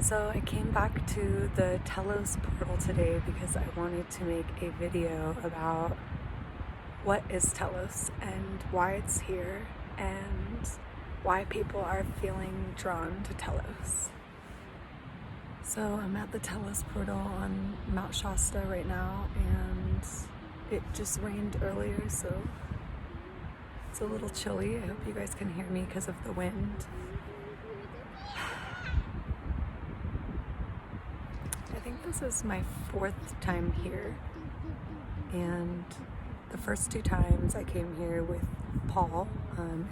So I came back to the Telos portal today because I wanted to make a video about what is Telos and why it's here and why people are feeling drawn to Telos. So I'm at the Telos portal on Mount Shasta right now, and it just rained earlier, so it's a little chilly. I hope you guys can hear me because of the wind. I think this is my fourth time here, and the first two times I came here with Paul.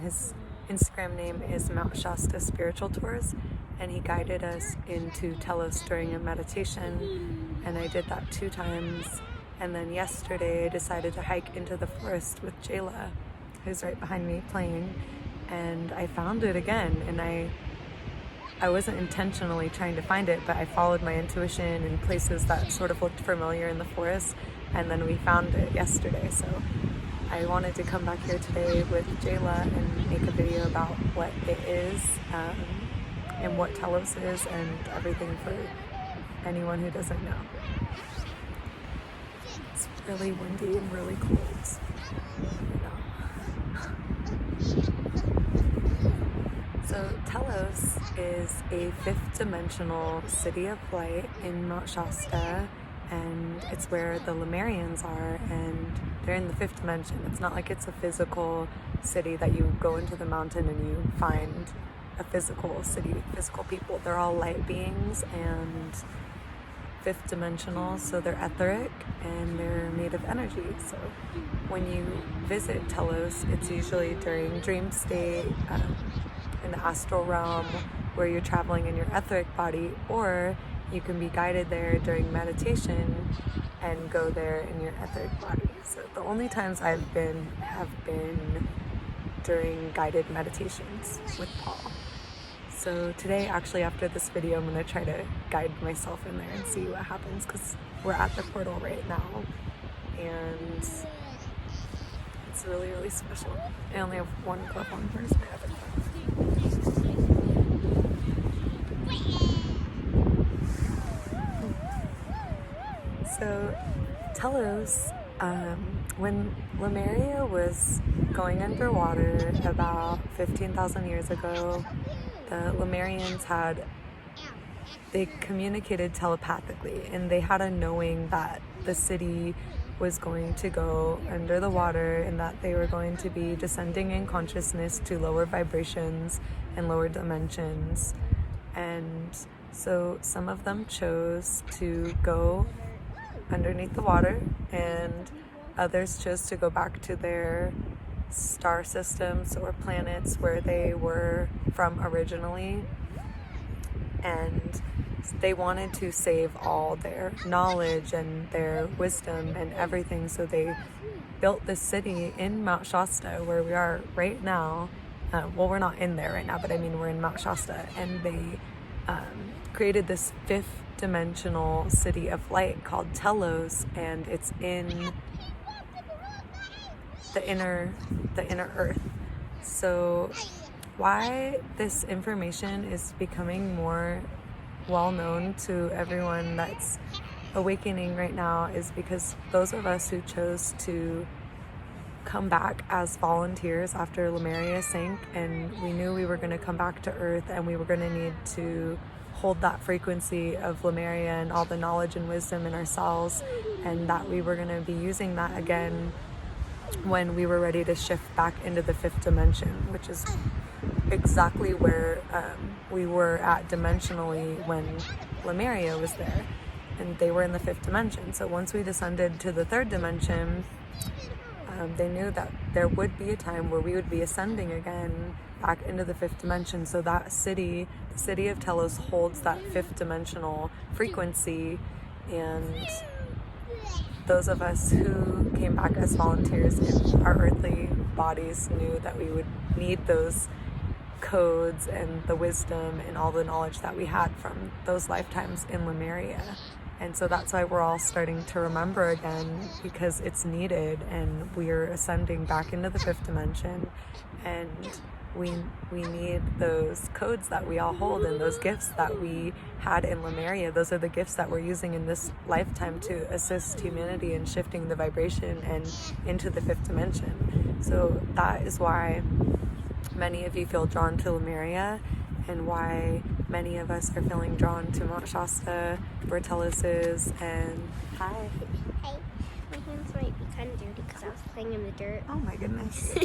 His Instagram name is Mount Shasta Spiritual Tours, and he guided us into Telos during a meditation, and I did that 2 times. And then yesterday I decided to hike into the forest with Jayla, who's right behind me playing, and I found it again. And I wasn't intentionally trying to find it, but I followed my intuition in places that sort of looked familiar in the forest, and then we found it yesterday. So I wanted to come back here today with Jayla and make a video about what it is, and what Telos is, and everything for anyone who doesn't know. It's really windy and really cold. So Telos is a 5th dimensional city of light in Mount Shasta, and it's where the Lemurians are, and they're in the 5th dimension. It's not like it's a physical city that you go into the mountain and you find a physical city with physical people. They're all light beings and 5th dimensional, so they're etheric and they're made of energy. So when you visit Telos, it's usually during dream state, in the astral realm, where you're traveling in your etheric body, or you can be guided there during meditation and go there in your etheric body. So the only times I've been have been during guided meditations with Paul. So today, actually, after this video, I'm going to try to guide myself in there and see what happens, because we're at the portal right now, and it's really, really special. I only have one glove on. Where's my other glove? So Telos, when Lemuria was going underwater about 15,000 years ago, the Lemurians they communicated telepathically, and they had a knowing that the city was going to go under the water, and that they were going to be descending in consciousness to lower vibrations and lower dimensions. And so some of them chose to go underneath the water, and others chose to go back to their star systems or planets where they were from originally, and they wanted to save all their knowledge and their wisdom and everything. So they built this city in Mount Shasta, where we are right now. Well, we're not in there right now, but I mean, we're in Mount Shasta, and they created this 5th dimensional city of light called Telos, and it's in the inner earth. So why this information is becoming more well known to everyone that's awakening right now is because those of us who chose to come back as volunteers after Lemuria sank, and we knew we were going to come back to Earth, and we were going to need to hold that frequency of Lemuria and all the knowledge and wisdom in ourselves, and that we were going to be using that again when we were ready to shift back into the 5th dimension, which is exactly where we were at dimensionally when Lemuria was there, and they were in the 5th dimension. So once we descended to the 3rd dimension, they knew that there would be a time where we would be ascending again back into the 5th dimension. So that city, the city of Telos, holds that 5th dimensional frequency, and those of us who came back as volunteers in our earthly bodies knew that we would need those codes and the wisdom and all the knowledge that we had from those lifetimes in Lemuria. And so that's why we're all starting to remember again, because it's needed, and we're ascending back into the 5th dimension. And we need those codes that we all hold and those gifts that we had in Lemuria. Those are the gifts that we're using in this lifetime to assist humanity in shifting the vibration and into the fifth dimension. So that is why many of you feel drawn to Lemuria, and why many of us are feeling drawn to Mount Shasta, where Telos is. And hi. Hey, my hands might be kind of dirty because I was playing in the dirt. Oh my goodness.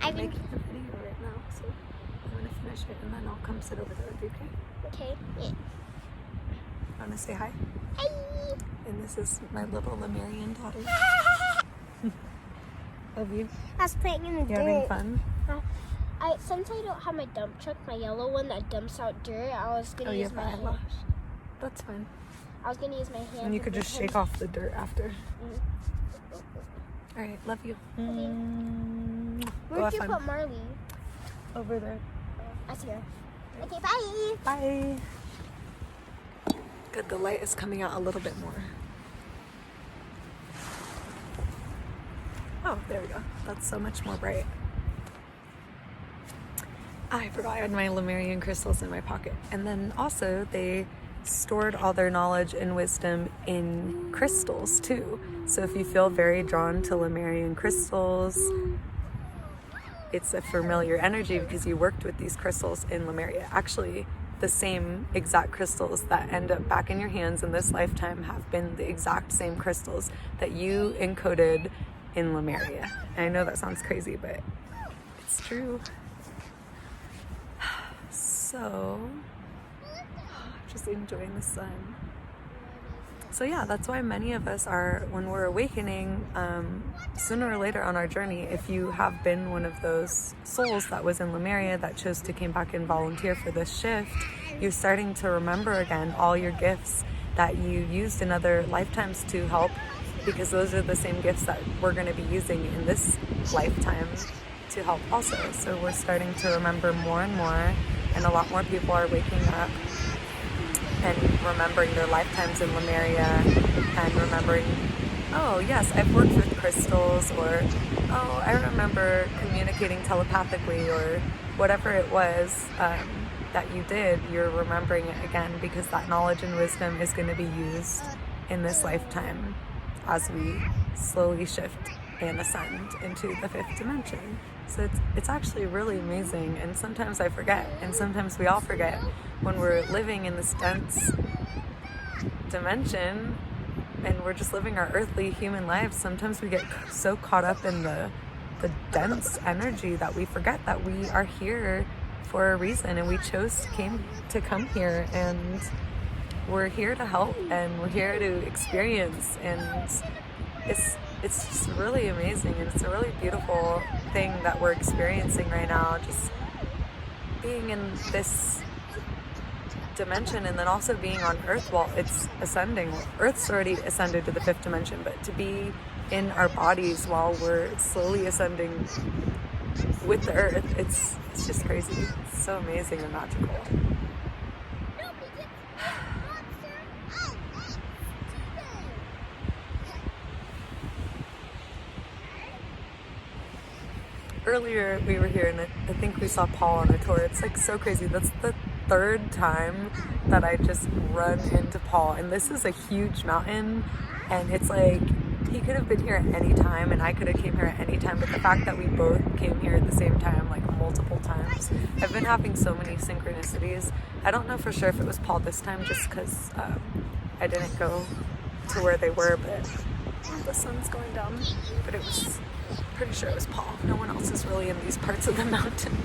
I'm making a video right now, so I'm gonna finish it and then I'll come sit over there with you, okay? Okay, yeah. Wanna say hi? Hi! And this is my little Lemurian daughter. Love you. I was playing in the dirt. You having fun? Since I don't have my dump truck, my yellow one that dumps out dirt, I was gonna use my hand. That's fine. I was gonna use my hand. And you could just shake off the dirt after. All right, love you. Where'd you put Marley? Over there. I see her. Okay, bye. Bye. Good, the light is coming out a little bit more. Oh, there we go. That's so much more bright. I forgot I had my Lemurian crystals in my pocket. And then also they stored all their knowledge and wisdom in crystals too. So if you feel very drawn to Lemurian crystals, it's a familiar energy because you worked with these crystals in Lemuria. Actually, the same exact crystals that end up back in your hands in this lifetime have been the exact same crystals that you encoded in Lemuria. And I know that sounds crazy, but it's true. So, just enjoying the sun. So yeah, that's why many of us are, when we're awakening, sooner or later on our journey, if you have been one of those souls that was in Lemuria that chose to come back and volunteer for this shift, you're starting to remember again all your gifts that you used in other lifetimes to help, because those are the same gifts that we're going to be using in this lifetime to help also. So we're starting to remember more and more, and a lot more people are waking up and remembering their lifetimes in Lemuria, and remembering, oh yes, I've worked with crystals, or oh, I remember communicating telepathically, or whatever it was that you did, you're remembering it again, because that knowledge and wisdom is going to be used in this lifetime as we slowly shift and ascend into the fifth dimension. So it's actually really amazing, and sometimes I forget, and sometimes we all forget when we're living in this dense dimension and we're just living our earthly human lives. Sometimes we get so caught up in the dense energy that we forget that we are here for a reason, and we chose to come here, and we're here to help, and we're here to experience, and it's just really amazing, and it's a really beautiful thing that we're experiencing right now, just being in this dimension, and then also being on Earth while it's ascending. Earth's already ascended to the fifth dimension, but to be in our bodies while we're slowly ascending with the Earth, it's just crazy. It's so amazing and magical. Earlier we were here, and I think we saw Paul on a tour. It's like so crazy. That's the third time that I just run into Paul, and this is a huge mountain, and it's like he could have been here at any time, and I could have came here at any time, but the fact that we both came here at the same time, like multiple times, I've been having so many synchronicities. I don't know for sure if it was Paul this time, just because I didn't go to where they were, but the sun's going down, but it was pretty sure it was Paul. No one else is really in these parts of the mountain.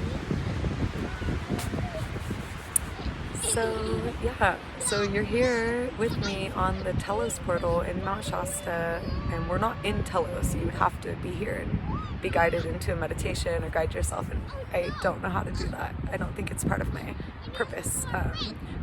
So yeah, so you're here with me on the Telos portal in Mount Shasta, and we're not in Telos. You would have to be here and be guided into a meditation or guide yourself, and I don't know how to do that. I don't think it's part of my purpose,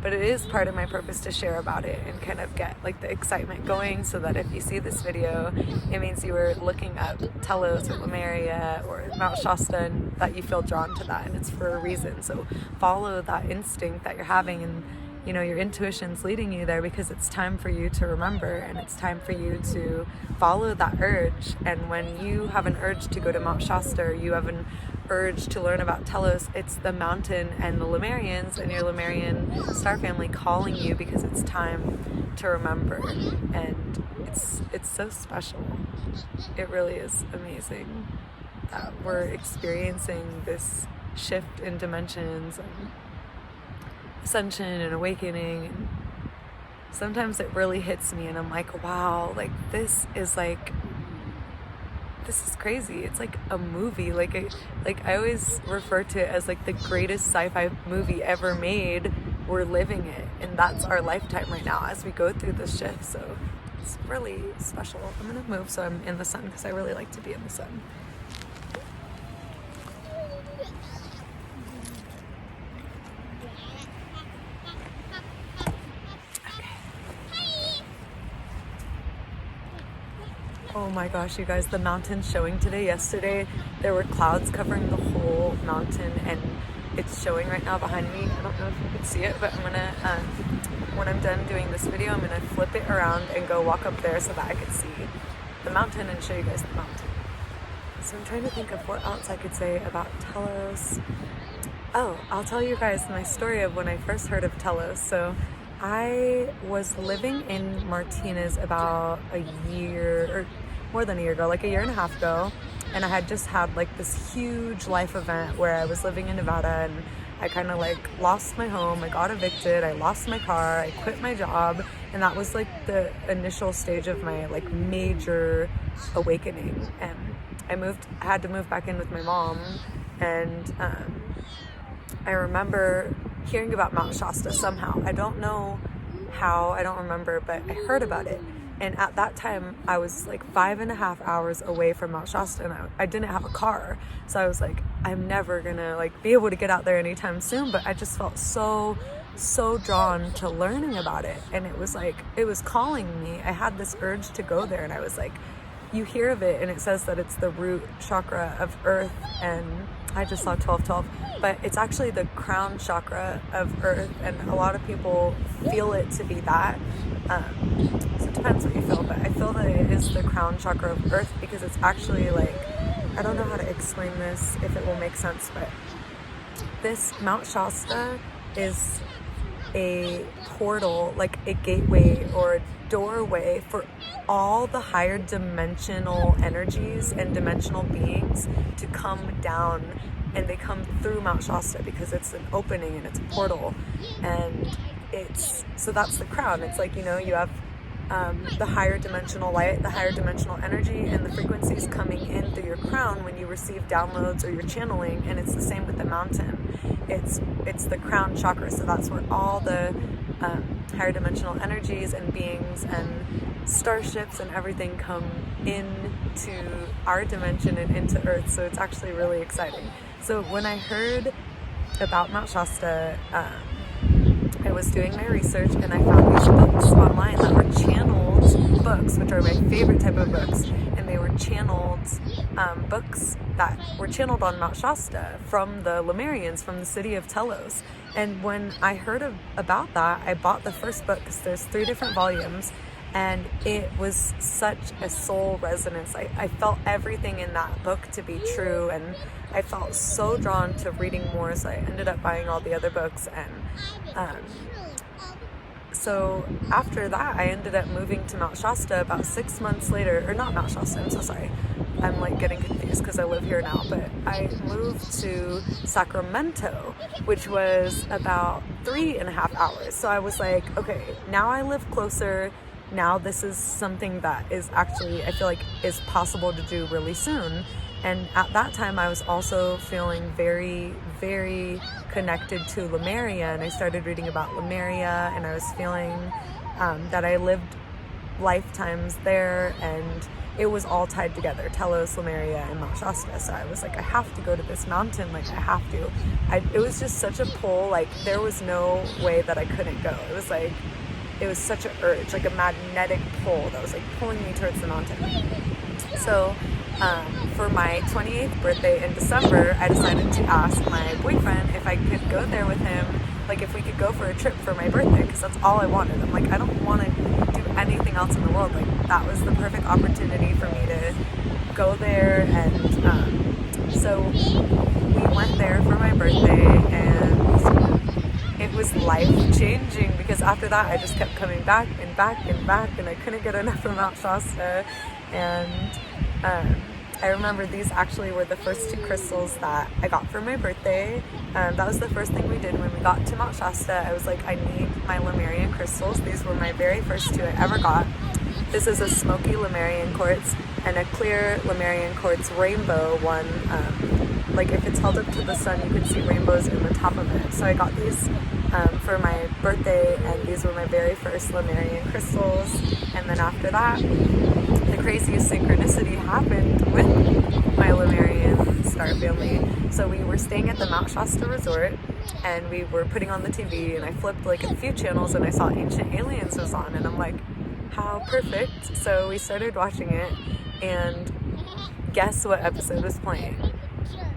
but it is part of my purpose to share about it and kind of get like the excitement going, so that if you see this video, it means you were looking up Telos or Lemuria or Mount Shasta, and that you feel drawn to that, and it's for a reason. So follow that instinct that you're having, and you know, your intuition's leading you there, because it's time for you to remember, and it's time for you to follow that urge. And when you have an urge to go to Mount Shasta, or you have an urge to learn about Telos, it's the mountain and the Lemurians and your Lemurian star family calling you because it's time to remember. And it's so special. It really is amazing that we're experiencing this shift in dimensions and ascension and awakening. And sometimes it really hits me and I'm like, wow, like this is crazy. It's like a movie. Like I always refer to it as like the greatest sci-fi movie ever made. We're living it, and that's our lifetime right now as we go through this shift. So it's really special. I'm gonna move so I'm in the sun because I really like to be in the sun. Oh my gosh, you guys, the mountain's showing today. Yesterday, there were clouds covering the whole mountain, and it's showing right now behind me. I don't know if you can see it, but I'm gonna, when I'm done doing this video, I'm gonna flip it around and go walk up there so that I can see the mountain and show you guys the mountain. So I'm trying to think of what else I could say about Telos. Oh, I'll tell you guys my story of when I first heard of Telos. So I was living in Martinez about a year, or more than a year ago, like a year and a half ago. And I had just had like this huge life event where I was living in Nevada and I kind of like lost my home. I got evicted. I lost my car. I quit my job. And that was like the initial stage of my like major awakening. And I had to move back in with my mom. And I remember hearing about Mount Shasta somehow. I don't know how, I don't remember, but I heard about it. And at that time, I was like 5.5 hours away from Mount Shasta, and I didn't have a car. So I was like, I'm never gonna like be able to get out there anytime soon. But I just felt so drawn to learning about it. And it was like, it was calling me. I had this urge to go there, and I was like, you hear of it and it says that it's the root chakra of Earth, and I just saw 1212, but it's actually the crown chakra of Earth, and a lot of people feel it to be that. So it depends what you feel, but I feel that it is the crown chakra of Earth because it's actually like, I don't know how to explain this, if it will make sense, but this Mount Shasta is a portal, like a gateway or a doorway for all the higher dimensional energies and dimensional beings to come down, and they come through Mount Shasta because it's an opening and it's a portal. And so that's the crown. It's like, you know, you have the higher dimensional light, the higher dimensional energy, and the frequencies coming in through your crown when you receive downloads or you're channeling. And it's the same with the mountain. It's the crown chakra. So that's where all the higher dimensional energies and beings and starships and everything come into our dimension and into Earth. So it's actually really exciting. So when I heard about Mount Shasta, I was doing my research and I found these books online that were channeled books, which are my favorite type of books. And they were channeled books that were channeled on Mount Shasta from the Lemurians, from the city of Telos. And when I heard about that, I bought the first book because there's 3 different volumes. And it was such a soul resonance. I felt everything in that book to be true, and I felt so drawn to reading more, so I ended up buying all the other books. And so after that, I ended up moving to Mount Shasta about 6 months later, or not Mount Shasta, I'm so sorry. I'm like getting confused because I live here now, but I moved to Sacramento, which was about 3.5 hours. So I was like, okay, now I live closer. Now this is something that is actually, I feel like, is possible to do really soon. And at that time, I was also feeling very, very connected to Lemuria, and I started reading about Lemuria, and I was feeling that I lived lifetimes there, and it was all tied together, Telos, Lemuria, and Mount Shasta. So I was like, I have to go to this mountain, like I have to. It was just such a pull, like there was no way that I couldn't go. It was such an urge, like a magnetic pull that was like pulling me towards the mountain. So for my 28th birthday in December, I decided to ask my boyfriend if I could go there with him, like if we could go for a trip for my birthday, because that's all I wanted. I'm like, I don't want to do anything else in the world. Like that was the perfect opportunity for me to go there. And so we went there for my birthday, and it was life-changing because after that I just kept coming back and back and back, and I couldn't get enough of Mount Shasta. And I remember these actually were the first 2 crystals that I got for my birthday. That was the first thing we did when we got to Mount Shasta. I was like, I need my Lemurian crystals. These were my very first 2 I ever got. This is a smoky Lemurian quartz and a clear Lemurian quartz rainbow one. Like if it's held up to the sun, you can see rainbows in the top of it. So I got these for my birthday, and these were my very first Lemurian crystals. And then after that, the craziest synchronicity happened with my Lemurian star family. So we were staying at the Mount Shasta Resort, and we were putting on the TV, and I flipped like a few channels and I saw Ancient Aliens was on, and I'm like, how perfect. So we started watching it, and guess what episode was playing?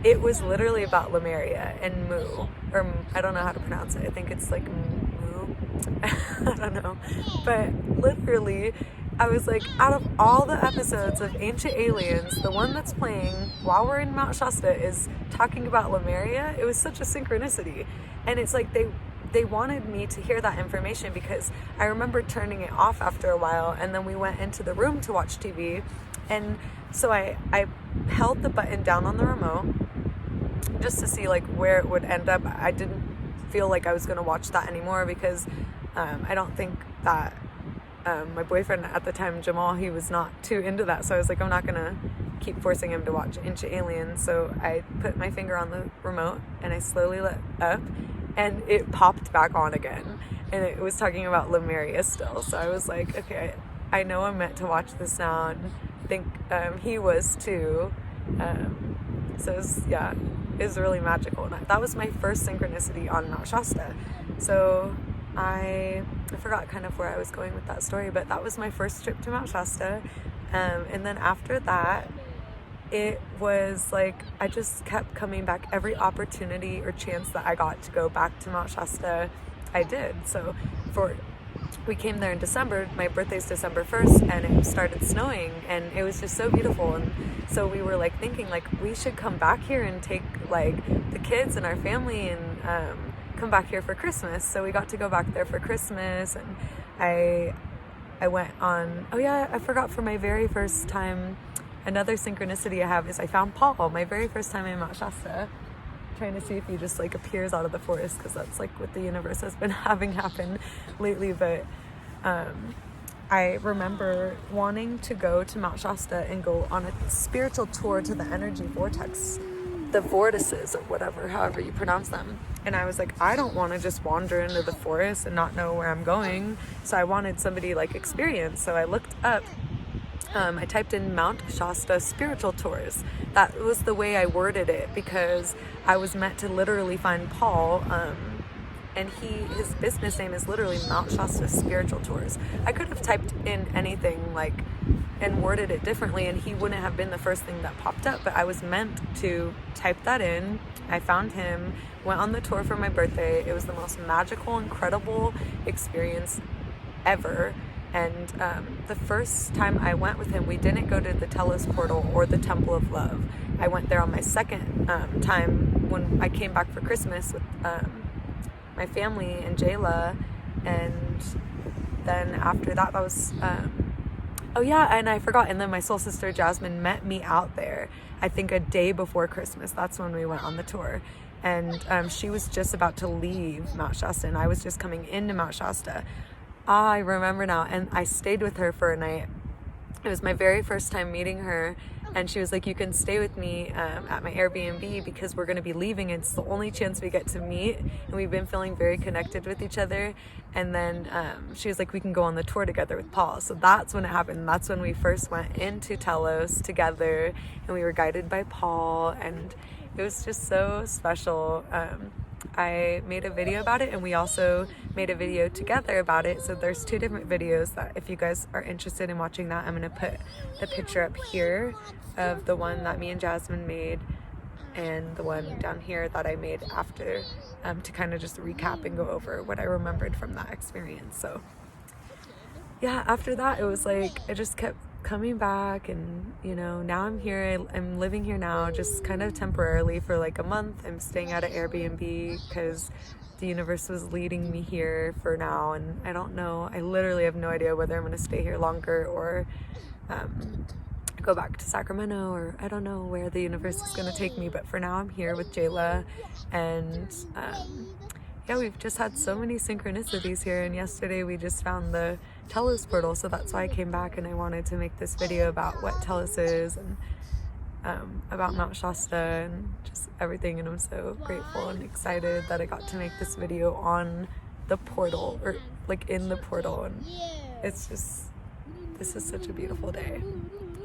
It was literally about Lemuria and Mu, or I don't know how to pronounce it. I think it's like Mu. I don't know. But literally, I was like, out of all the episodes of Ancient Aliens, the one that's playing while we're in Mount Shasta is talking about Lemuria. It was such a synchronicity. And it's like they wanted me to hear that information, because I remember turning it off after a while, and then we went into the room to watch TV. And so I held the button down on the remote just to see like where it would end up. I didn't feel like I was going to watch that anymore, because I don't think that my boyfriend at the time, Jamal, he was not too into that. So I was like, I'm not going to keep forcing him to watch Ancient Aliens. So I put my finger on the remote and I slowly lit up, and it popped back on again. And it was talking about Lemuria still. So I was like, okay, I know I'm meant to watch this now. And I think he was too. So it was really magical. And that was my first synchronicity on Mount Shasta. So I forgot kind of where I was going with that story, but that was my first trip to Mount Shasta. And then after that, it was like I just kept coming back. Every opportunity or chance that I got to go back to Mount Shasta, I did. So we came there in December. My birthday's December 1st, and it started snowing, and it was just so beautiful. And so we were like thinking like we should come back here and take like the kids and our family and come back here for Christmas. So we got to go back there for Christmas, and I went on, I forgot, for my very first time, another synchronicity I have is I found Paul, my very first time in Mount Shasta. Trying to see if he just like appears out of the forest, because that's like what the universe has been having happen lately. But I remember wanting to go to Mount Shasta and go on a spiritual tour to the energy vortex, the vortices, or whatever, however you pronounce them. And I was like, I don't want to just wander into the forest and not know where I'm going. So I wanted somebody like experienced. So I looked up, I typed in Mount Shasta spiritual tours. That was the way I worded it, because I was meant to literally find Paul, and his business name is literally Mount Shasta Spiritual Tours. I could have typed in anything like and worded it differently, and he wouldn't have been the first thing that popped up, but I was meant to type that in. I found him, went on the tour for my birthday. It was the most magical, incredible experience ever. And the first time I went with him, we didn't go to the Telos portal or the Temple of Love. I went there on my second time when I came back for Christmas with my family and Jayla. And then after that, was... and I forgot. And then my soul sister Jasmine met me out there, I think a day before Christmas. That's when we went on the tour. And she was just about to leave Mount Shasta, and I was just coming into Mount Shasta. I remember now, and I stayed with her for a night. It was my very first time meeting her, and she was like, you can stay with me at my Airbnb, because we're going to be leaving. It's the only chance we get to meet, and we've been feeling very connected with each other. And then she was like, we can go on the tour together with Paul. So that's when it happened. That's when we first went into Telos together, and we were guided by Paul, and it was just so special. I made a video about it, and we also made a video together about it. So there's 2 different videos that if you guys are interested in watching that, I'm going to put the picture up here of the one that me and Jasmine made, and the one down here that I made after, to kind of just recap and go over what I remembered from that experience. So yeah, after that, it was like I just kept coming back, and now I'm here. I'm living here now, just kind of temporarily for like a month. I'm staying at an Airbnb because the universe was leading me here for now, and I don't know, I literally have no idea whether I'm going to stay here longer or go back to Sacramento, or I don't know where the universe is going to take me. But for now I'm here with Jayla, and yeah, we've just had so many synchronicities here, and yesterday we just found the Telos portal, so that's why I came back, and I wanted to make this video about what Telos is, and about Mount Shasta and just everything. And I'm so grateful and excited that I got to make this video on the portal, or like in the portal, and it's just, this is such a beautiful day.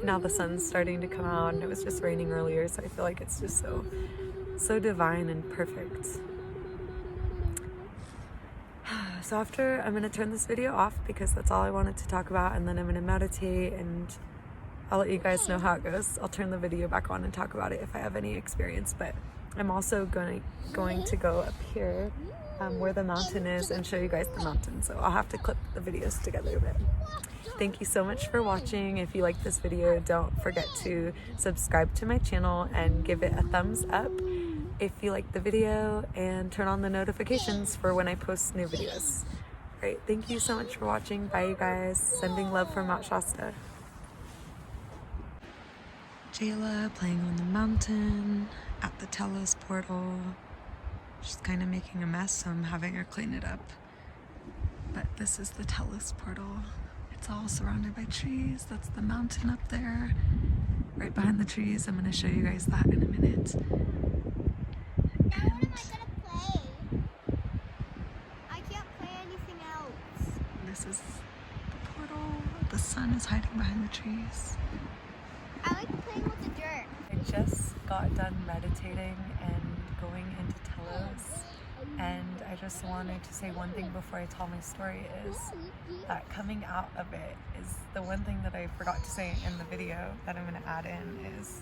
Now the sun's starting to come out, and it was just raining earlier, so I feel like it's just so divine and perfect. So after, I'm going to turn this video off because that's all I wanted to talk about, and then I'm going to meditate, and I'll let you guys know how it goes. I'll turn the video back on and talk about it if I have any experience. But I'm also going to go up here where the mountain is and show you guys the mountain, so I'll have to clip the videos together a bit. Thank you so much for watching. If you like this video, don't forget to subscribe to my channel and give it a thumbs up if you like the video, and turn on the notifications for when I post new videos. Alright, thank you so much for watching. Bye you guys. Sending love from Mount Shasta. Jayla playing on the mountain at the Telos portal. She's kind of making a mess, so I'm having her clean it up. But this is the Telos portal. It's all surrounded by trees. That's the mountain up there, right behind the trees. I'm going to show you guys that in a minute. And I can't play anything else. This is the portal. The sun is hiding behind the trees. I like playing with the dirt. I just got done meditating and going into Telos, and I just wanted to say one thing before I tell my story, is that coming out of it is the one thing that I forgot to say in the video that I'm going to add in, is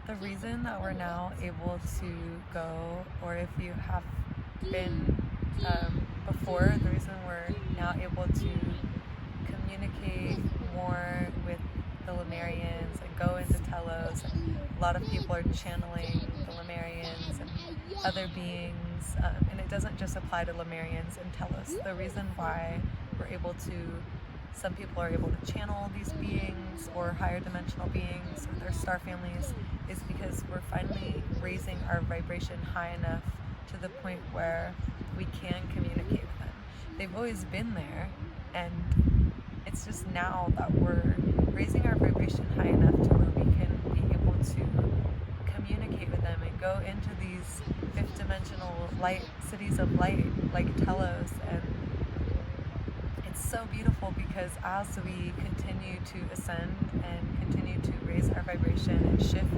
the reason that we're now able to go, or if you have been before, the reason we're now able to communicate more with the Lemurians and go into Telos, and a lot of people are channeling the Lemurians and other beings, and it doesn't just apply to Lemurians and Telos. The reason why we're able to, some people are able to channel these beings or higher dimensional beings or their star families, is because we're finally raising our vibration high enough to the point where we can communicate with them. They've always been there, and it's just now that we're raising our vibration high enough to where we can be able to communicate with them and go into these fifth dimensional light cities of light like Telos. And it's so beautiful because as we continue to ascend and continue to raise our vibration and shift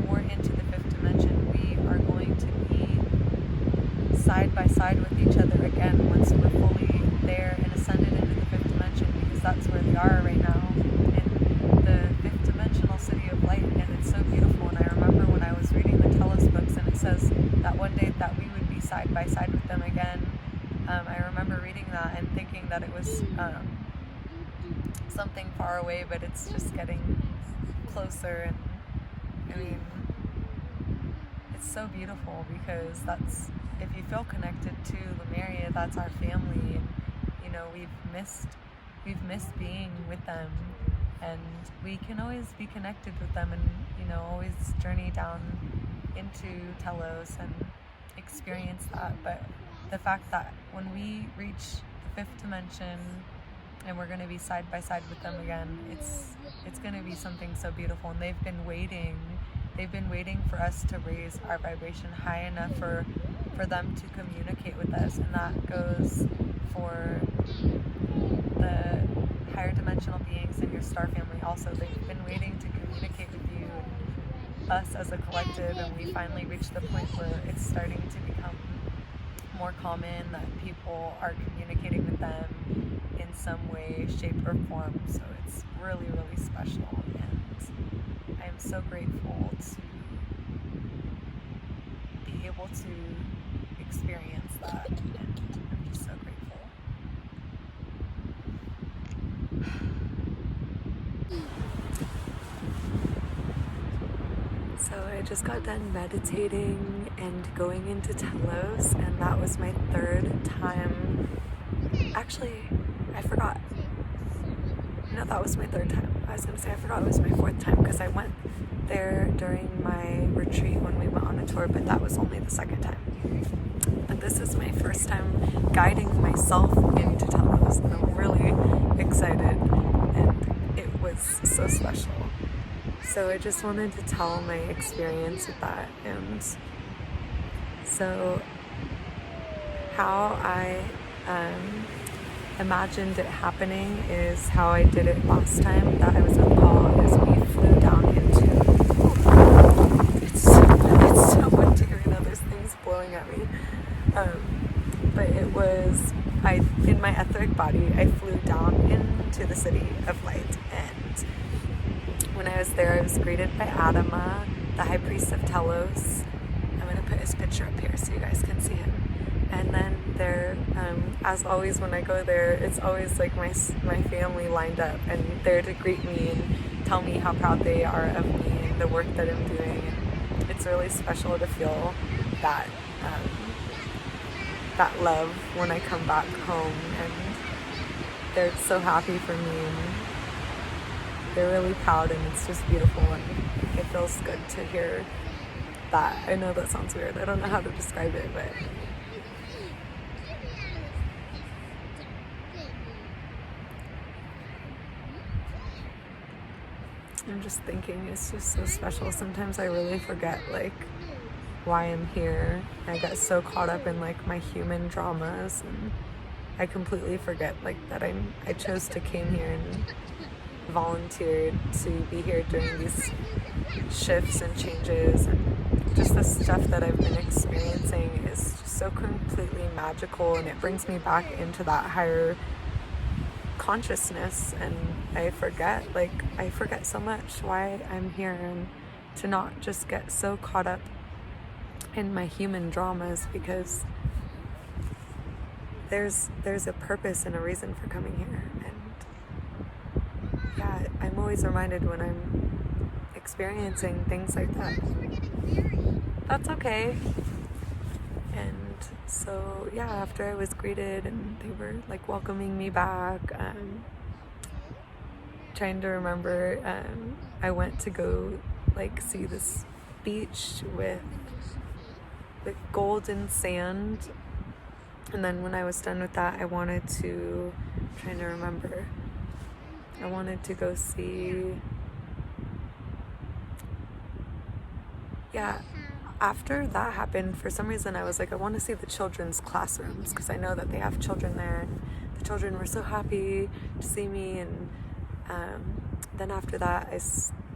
more into the fifth dimension, we are going to be side by side with each other again once we're fully there and ascended into the fifth dimension, because that's where they are right now, in the fifth dimensional city of light. And it's so beautiful. And I remember when I was reading the Telos books, and it says that one day that we would be side by side with them again. I remember reading that and thinking that it was something far away, but it's just getting closer. And I mean, it's so beautiful, because that's, if you feel connected to Lemuria, that's our family. And you know, we've missed being with them, and we can always be connected with them, and you know, always journey down into Telos and experience that. But the fact that when we reach the fifth dimension and we're going to be side by side with them again, it's going to be something so beautiful. And they've been waiting for us to raise our vibration high enough for them to communicate with us. And that goes for the higher dimensional beings in your star family also. They've been waiting to communicate with you and us as a collective, and we finally reached the point where it's starting to become more common that people are communicating with them in some way, shape, or form. So it's really, really special, and I am so grateful to be able to experience that, and I'm just so grateful. I just got done meditating and going into Telos, and that was my third time. Actually, I forgot. No, that was my third time. I was going to say I forgot it was my fourth time because I went there during my retreat when we went on a tour, but that was only the second time. But this is my first time guiding myself into Telos, and I'm really excited, and it was so special. So I just wanted to tell my experience with that. And so how I imagined it happening is how I did it last time that I was in Nepal, is we flew down into, it's so windy right now, there's things blowing at me, but it was, in my etheric body, I flew down into the city of light, and when I was there, I was greeted by Adama, the high priest of Telos. I'm going to put his picture up here so you guys can see him. And then there, as always when I go there, it's always like my family lined up and there to greet me and tell me how proud they are of me and the work that I'm doing. And it's really special to feel that that love when I come back home, and they're so happy for me, and they're really proud, and it's just beautiful, and it feels good to hear that. I know that sounds weird. I don't know how to describe it, but I'm just thinking it's just so special. Sometimes I really forget like why I'm here. I get so caught up in like my human dramas, and I completely forget like that I chose to came here and volunteered to be here during these shifts and changes, and just the stuff that I've been experiencing is just so completely magical, and it brings me back into that higher consciousness, and I forget so much why I'm here, and to not just get so caught up in my human dramas, because there's a purpose and a reason for coming here. And yeah, I'm always reminded when I'm experiencing things like that. That's okay. And so yeah, after I was greeted and they were like welcoming me back, trying to remember, I went to go like see this beach with the golden sand, and then when I was done with that, I wanted to go see, after that happened, for some reason I was like, I want to see the children's classrooms, because I know that they have children there, and the children were so happy to see me. And then after that I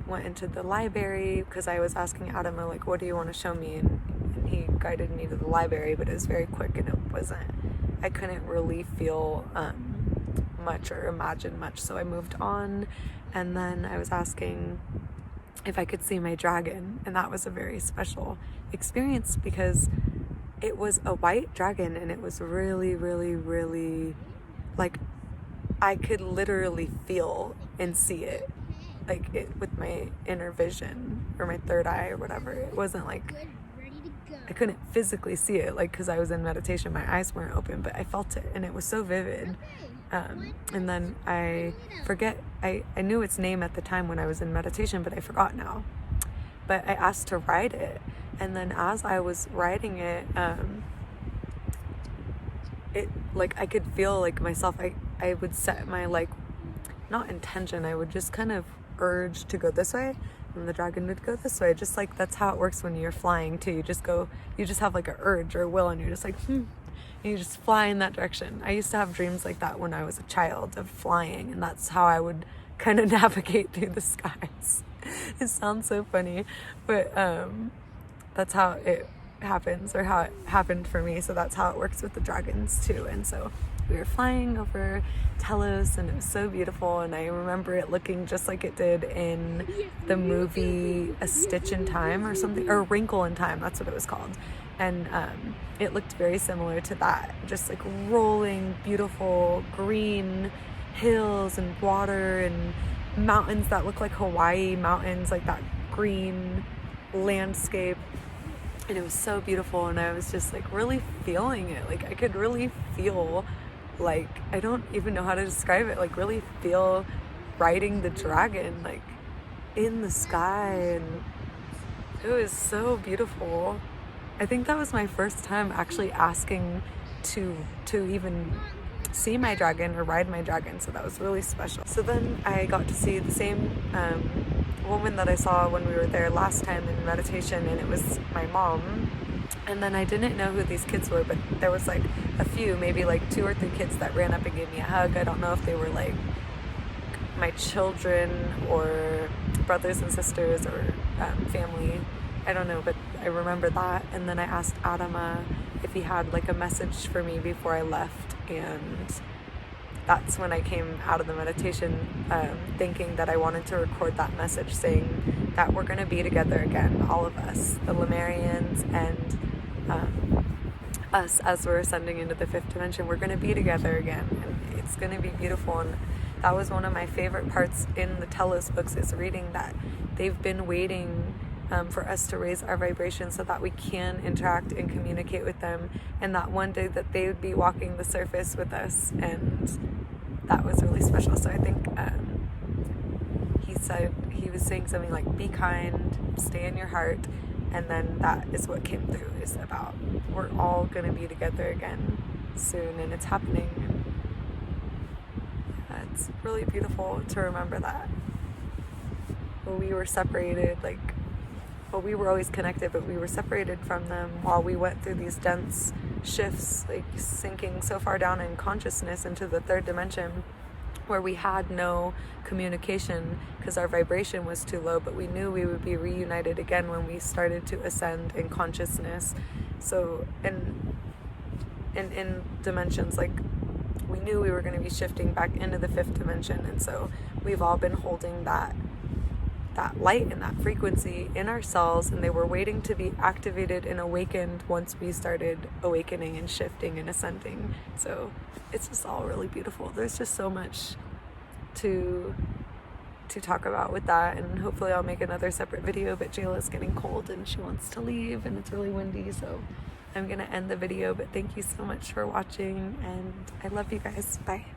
went into the library, because I was asking Adama like, what do you want to show me, and he guided me to the library, but it was very quick, and I couldn't really feel much or imagine much, so I moved on. And then I was asking if I could see my dragon, and that was a very special experience, because it was a white dragon, and it was really, really, really, like, I could literally feel and see it, like it with my inner vision or my third eye or whatever. It wasn't like I couldn't physically see it, like, because I was in meditation, my eyes weren't open, but I felt it, and it was so vivid. And then I forget, I knew its name at the time when I was in meditation, but I forgot now. But I asked to ride it, and then as I was riding it, it, like, I could feel like myself, I would set my, like, not intention, I would just kind of urge to go this way, and the dragon would go this way. Just like, that's how it works when you're flying too. You just have like an urge or a will, and you're just like, and you just fly in that direction. I used to have dreams like that when I was a child, of flying, and that's how I would kind of navigate through the skies. It sounds so funny, but that's how it happens, or how it happened for me. So that's how it works with the dragons too. And so we were flying over Telos, and it was so beautiful, and I remember it looking just like it did in the movie A Stitch in Time or something, or Wrinkle in Time, that's what it was called. And it looked very similar to that, just like rolling beautiful green hills and water and mountains that look like Hawaii mountains, like that green landscape, and it was so beautiful, and I was just like really feeling it. Like I could really feel, like, I don't even know how to describe it, like really feel riding the dragon like in the sky, and it was so beautiful. I think that was my first time actually asking to even see my dragon or ride my dragon, so that was really special. So then I got to see the same woman that I saw when we were there last time in meditation, and it was my mom. And then I didn't know who these kids were, but there was like a few, maybe like 2 or 3 kids that ran up and gave me a hug. I don't know if they were like my children or brothers and sisters or family. I don't know, but I remember that. And then I asked Adama if he had like a message for me before I left, and that's when I came out of the meditation thinking that I wanted to record that message saying that we're going to be together again, all of us, the Lemurians and us as we're ascending into the 5th dimension. We're going to be together again, and it's going to be beautiful. And that was one of my favorite parts in the Telos books, is reading that they've been waiting for us to raise our vibration so that we can interact and communicate with them, and that one day that they would be walking the surface with us, and that was really special. So I think he was saying something like, be kind, stay in your heart, and then that is what came through, is about we're all going to be together again soon, and it's happening. And it's really beautiful to remember that. When we were separated, like, well, we were always connected, but we were separated from them while we went through these dense shifts, like sinking so far down in consciousness into the 3rd dimension, where we had no communication because our vibration was too low, but we knew we would be reunited again when we started to ascend in consciousness. So in dimensions, like, we knew we were going to be shifting back into the 5th dimension, and so we've all been holding that light and that frequency in ourselves, and they were waiting to be activated and awakened once we started awakening and shifting and ascending. So it's just all really beautiful. There's just so much to talk about with that, and hopefully I'll make another separate video, but Jayla's getting cold and she wants to leave, and it's really windy, so I'm gonna end the video. But thank you so much for watching, and I love you guys. Bye.